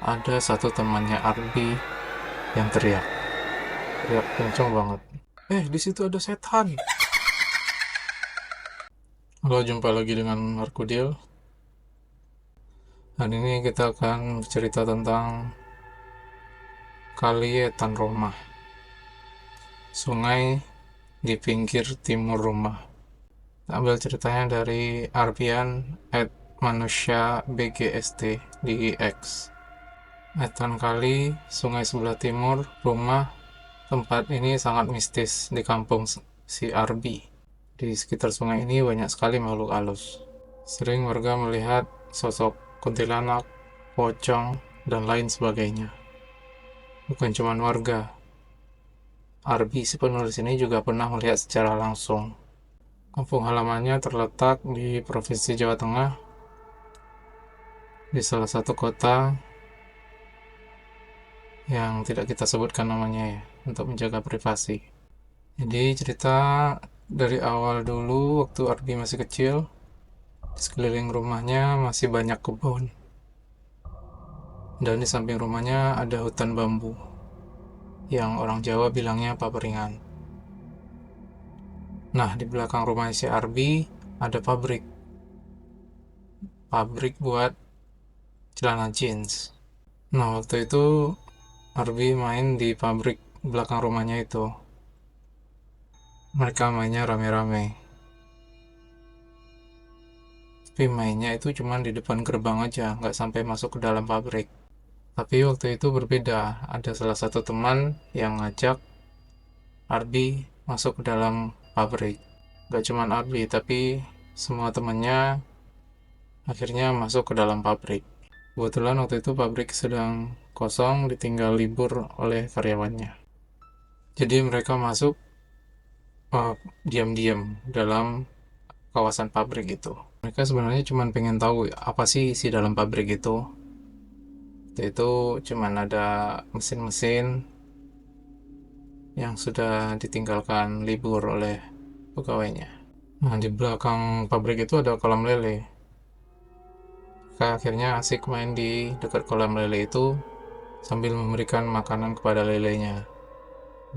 ada satu temannya Arbi yang teriak kenceng banget. Di situ ada setan. Halo, jumpa lagi dengan Markudil. Hari ini kita akan bercerita tentang Kali Etan Rumah, sungai di pinggir timur rumah. Ambil ceritanya dari Arbian @manusia bgst di X. Etan kali, sungai sebelah timur rumah. Tempat ini sangat mistis di kampung si Arbi. Di sekitar sungai ini banyak sekali makhluk halus. Sering warga melihat sosok kuntilanak, pocong, dan lain sebagainya. Bukan cuma warga, Arbi si penulis ini juga pernah melihat secara langsung. Kampung halamannya terletak di Provinsi Jawa Tengah, di salah satu kota yang tidak kita sebutkan namanya ya, untuk menjaga privasi. Jadi cerita dari awal dulu, waktu Arbi masih kecil, di sekeliling rumahnya masih banyak kebun. Dan di samping rumahnya ada hutan bambu, yang orang Jawa bilangnya paperingan. Nah, di belakang rumah si Arbi ada pabrik. Pabrik buat celana jeans. Nah, waktu itu Arbi main di pabrik belakang rumahnya itu. Mereka mainnya rame-rame. Tapi mainnya itu cuma di depan gerbang aja, nggak sampai masuk ke dalam pabrik. Tapi waktu itu berbeda. Ada salah satu teman yang ngajak Arbi masuk ke dalam pabrik. Gak cuma Arbi, tapi semua temannya akhirnya masuk ke dalam pabrik. Kebetulan waktu itu pabrik sedang kosong, ditinggal libur oleh karyawannya. Jadi mereka masuk diam-diam dalam kawasan pabrik itu. Mereka sebenarnya cuma pengen tahu apa sih isi dalam pabrik itu. Itu cuma ada mesin-mesin yang sudah ditinggalkan libur oleh pegawainya. Nah, di belakang pabrik itu ada kolam lele. Mereka akhirnya asik main di dekat kolam lele itu sambil memberikan makanan kepada lelenya.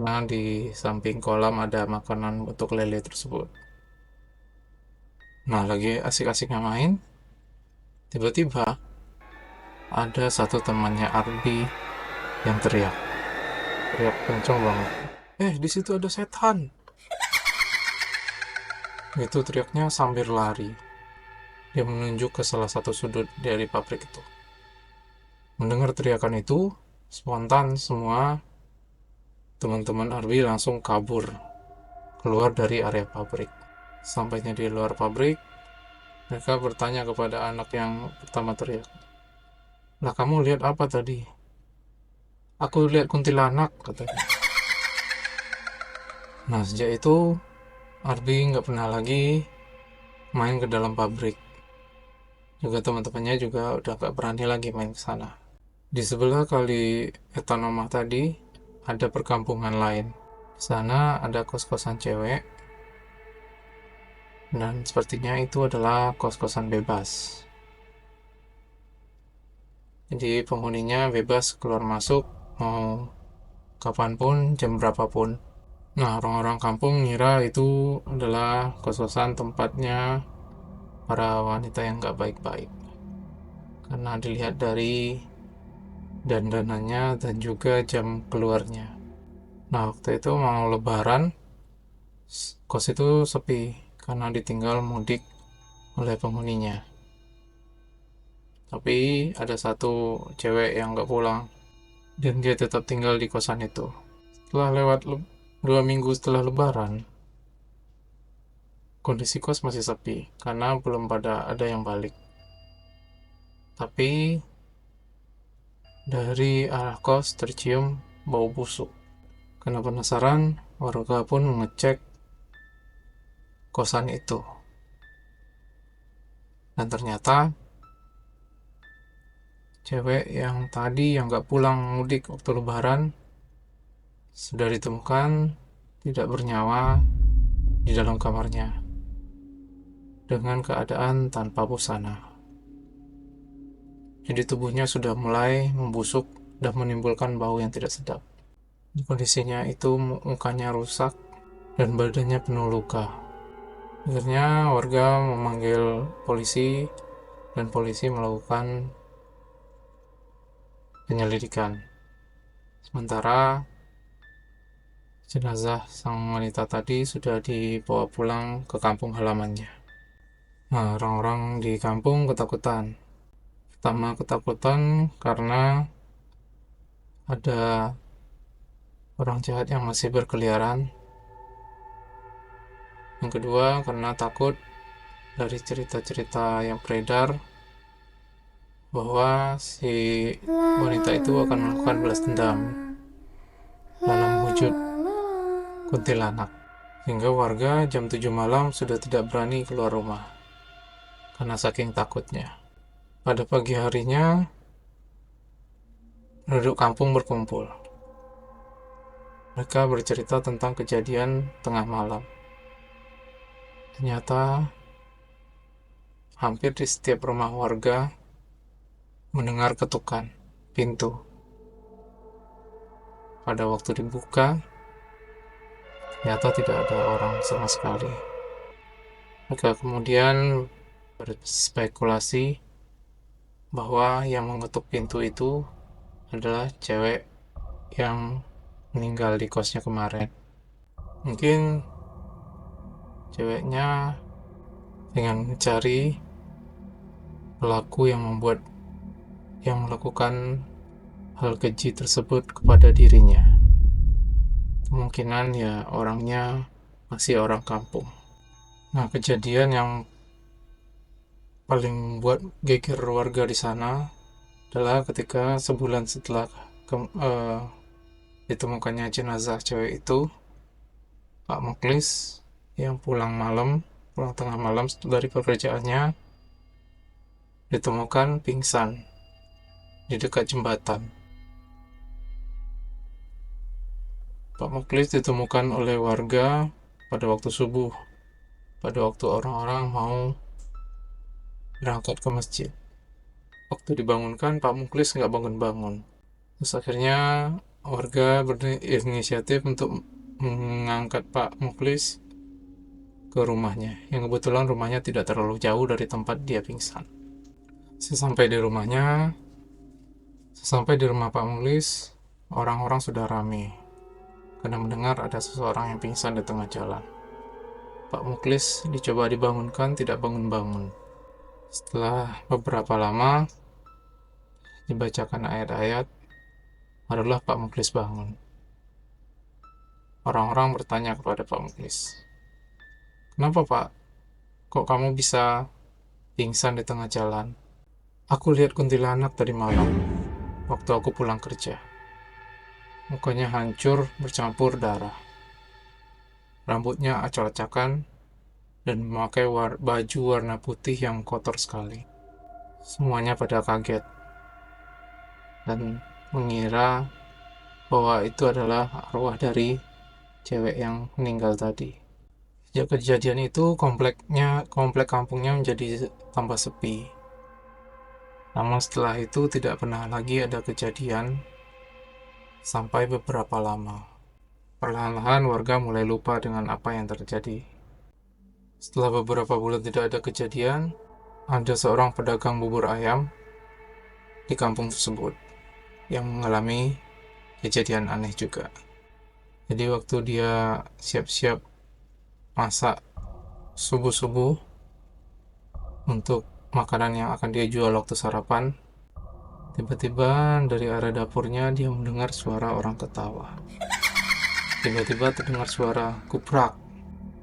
Nah, di samping kolam ada makanan untuk lele tersebut. Nah, lagi asik-asiknya main, tiba-tiba ada satu temannya Arbi yang teriak kenceng banget. Di situ ada setan. Itu teriaknya sambil lari. Dia menunjuk ke salah satu sudut dari pabrik itu. Mendengar teriakan itu, spontan semua teman-teman Arbi langsung kabur keluar dari area pabrik. Sampainya di luar pabrik, mereka bertanya kepada anak yang pertama teriak. Lah, kamu lihat apa tadi? Aku lihat kuntilanak, katanya. Nah, sejak itu Arbi nggak pernah lagi main ke dalam pabrik. Juga teman-temannya juga udah nggak berani lagi main ke sana. Di sebelah kali Etanomah tadi ada perkampungan lain. Di sana ada kos-kosan cewek, dan sepertinya itu adalah kos-kosan bebas. Jadi penghuninya bebas keluar masuk mau kapanpun, jam berapapun. Nah, orang-orang kampung ngira itu adalah kos-kosan tempatnya para wanita yang gak baik-baik. Karena dilihat dari dandanannya dan juga jam keluarnya. Nah, waktu itu mau lebaran, kos itu sepi karena ditinggal mudik oleh penghuninya. Tapi ada satu cewek yang gak pulang dan dia tetap tinggal di kosan itu. Setelah lewat 2 minggu setelah lebaran, kondisi kos masih sepi karena belum pada ada yang balik. Tapi dari arah kos tercium bau busuk. Karena penasaran, warga pun mengecek kosan itu. Dan ternyata cewek yang tadi yang gak pulang mudik waktu lebaran sudah ditemukan tidak bernyawa di dalam kamarnya dengan keadaan tanpa busana. Jadi tubuhnya sudah mulai membusuk dan menimbulkan bau yang tidak sedap. Kondisinya itu mukanya rusak dan badannya penuh luka. Akhirnya warga memanggil polisi dan polisi melakukan penyelidikan. Sementara jenazah sang wanita tadi sudah dibawa pulang ke kampung halamannya. Nah, orang-orang di kampung ketakutan. Pertama ketakutan karena ada orang jahat yang masih berkeliaran. Yang kedua karena takut dari cerita-cerita yang beredar bahwa si wanita itu akan melakukan balas dendam dalam wujud kuntilanak. Sehingga warga jam 7 malam sudah tidak berani keluar rumah karena saking takutnya. Pada pagi harinya, penduduk kampung berkumpul. Mereka bercerita tentang kejadian tengah malam. Ternyata hampir di setiap rumah warga mendengar ketukan pintu. Pada waktu dibuka, ternyata tidak ada orang sama sekali. Mereka kemudian berspekulasi bahwa yang mengetuk pintu itu adalah cewek yang meninggal di kosnya kemarin. Mungkin ceweknya dengan mencari pelaku yang melakukan hal keji tersebut kepada dirinya. Kemungkinan ya orangnya masih orang kampung. Nah, kejadian yang paling membuat geger warga di sana adalah ketika sebulan setelah ditemukannya jenazah cewek itu, Pak Muklis yang pulang tengah malam dari pekerjaannya, ditemukan pingsan di dekat jembatan. Pak Muklis ditemukan oleh warga pada waktu subuh, pada waktu orang-orang mau berangkat ke masjid. Waktu dibangunkan, Pak Muklis nggak bangun-bangun. Terus akhirnya warga berinisiatif untuk mengangkat Pak Muklis ke rumahnya, yang kebetulan rumahnya tidak terlalu jauh dari tempat dia pingsan. Sesampai di rumah Pak Muklis, orang-orang sudah ramai karena mendengar ada seseorang yang pingsan di tengah jalan. Pak Muklis dicoba dibangunkan, tidak bangun-bangun. Setelah beberapa lama dibacakan ayat-ayat, barulah Pak Muklis bangun. Orang-orang bertanya kepada Pak Muklis, "Kenapa, Pak? Kok kamu bisa pingsan di tengah jalan?" "Aku lihat kuntilanak tadi malam waktu aku pulang kerja. Mukanya hancur bercampur darah. Rambutnya acak-acakan dan memakai baju warna putih yang kotor sekali." Semuanya pada kaget dan mengira bahwa itu adalah arwah dari cewek yang meninggal tadi. Sejak kejadian itu, komplek kampungnya menjadi tambah sepi. Namun setelah itu tidak pernah lagi ada kejadian sampai beberapa lama. Perlahan-lahan warga mulai lupa dengan apa yang terjadi. Setelah beberapa bulan tidak ada kejadian, ada seorang pedagang bubur ayam di kampung tersebut yang mengalami kejadian aneh juga. Jadi waktu dia siap-siap masak subuh-subuh untuk makanan yang akan dia jual waktu sarapan, tiba-tiba dari arah dapurnya dia mendengar suara orang ketawa. Tiba-tiba terdengar suara kuprak,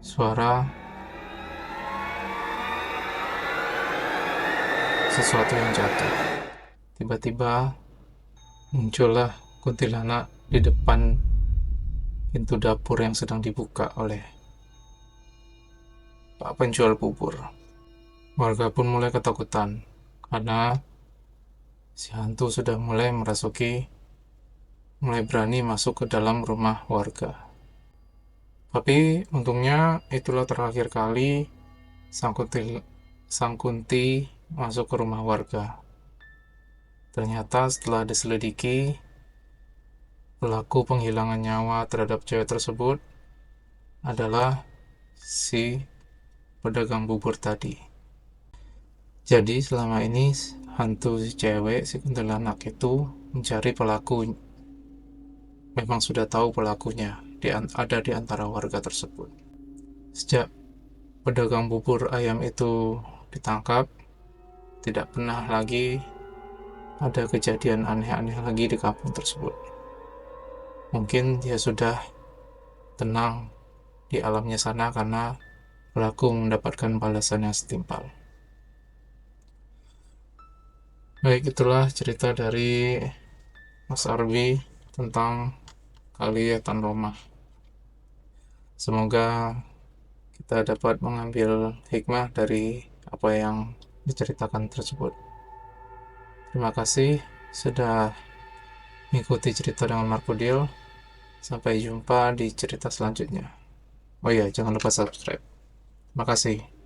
suara sesuatu yang jatuh. Tiba-tiba muncullah kuntilanak di depan pintu dapur yang sedang dibuka oleh Pak penjual bubur. Warga pun mulai ketakutan karena si hantu sudah mulai berani masuk ke dalam rumah warga. Tapi untungnya itulah terakhir kali sang kunti masuk ke rumah warga. Ternyata setelah diselidiki, pelaku penghilangan nyawa terhadap cewek tersebut adalah si pedagang bubur tadi. Jadi selama ini hantu si cewek, si kuntilanak itu mencari pelaku. Memang sudah tahu pelakunya ada di antara warga tersebut. Sejak pedagang bubur ayam itu ditangkap, tidak pernah lagi ada kejadian aneh-aneh lagi di kampung tersebut. Mungkin dia sudah tenang di alamnya sana karena pelaku mendapatkan balasan yang setimpal. Baik, itulah cerita dari Mas Arbi tentang Kali Etan Roma. Semoga kita dapat mengambil hikmah dari apa yang diceritakan tersebut. Terima kasih sudah mengikuti cerita dengan Markodil. Sampai jumpa di cerita selanjutnya. Oh iya, jangan lupa subscribe. Terima kasih.